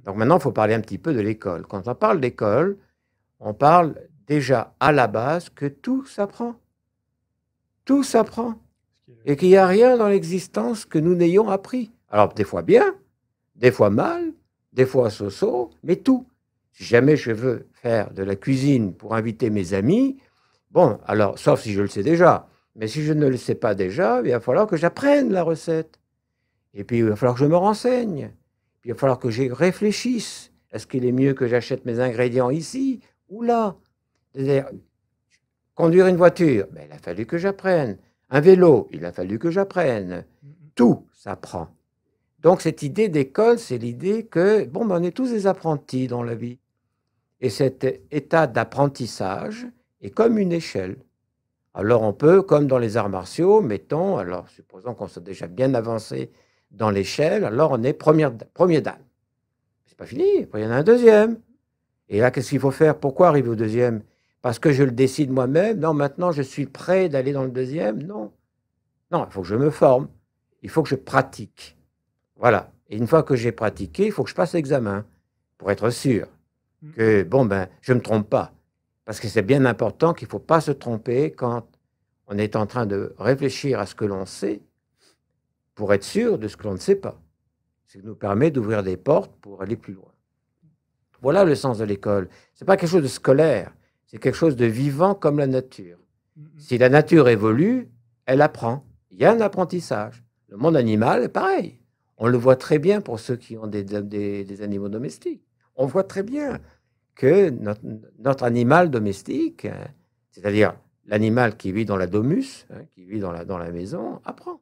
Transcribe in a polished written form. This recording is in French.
Donc maintenant, il faut parler un petit peu de l'école. Quand on parle d'école, on parle déjà à la base que tout s'apprend. Tout s'apprend. Et qu'il n'y a rien dans l'existence que nous n'ayons appris. Alors, des fois bien, des fois mal, des fois so-so, mais tout. Si jamais je veux faire de la cuisine pour inviter mes amis, bon, alors, sauf si je le sais déjà. Mais si je ne le sais pas déjà, il va falloir que j'apprenne la recette. Et puis, il va falloir que je me renseigne. Puis, il va falloir que j'y réfléchisse. Est-ce qu'il est mieux que j'achète mes ingrédients ici ou là? C'est-à-dire, conduire une voiture, ben, il a fallu que j'apprenne. Un vélo, il a fallu que j'apprenne. Tout s'apprend. Donc, cette idée d'école, c'est l'idée que, bon, ben, on est tous des apprentis dans la vie. Et cet état d'apprentissage est comme une échelle. Alors, on peut, comme dans les arts martiaux, mettons, alors, supposons qu'on soit déjà bien avancé dans l'échelle, alors on est premier dan. C'est pas fini, après, il y en a un deuxième. Et là, qu'est-ce qu'il faut faire? Pourquoi arriver au deuxième? Parce que je le décide moi-même? Non, maintenant, je suis prêt d'aller dans le deuxième? Non. Non, il faut que je me forme. Il faut que je pratique. Voilà. Et une fois que j'ai pratiqué, il faut que je passe l'examen pour être sûr que, bon, ben, je ne me trompe pas. Parce que c'est bien important qu'il ne faut pas se tromper quand on est en train de réfléchir à ce que l'on sait pour être sûr de ce que l'on ne sait pas. Ça nous permet d'ouvrir des portes pour aller plus loin. Voilà le sens de l'école. Ce n'est pas quelque chose de scolaire, c'est quelque chose de vivant comme la nature. Si la nature évolue, elle apprend. Il y a un apprentissage. Le monde animal est pareil. On le voit très bien pour ceux qui ont des animaux domestiques. On voit très bien que notre animal domestique, c'est-à-dire l'animal qui vit dans la domus, qui vit dans la maison, apprend.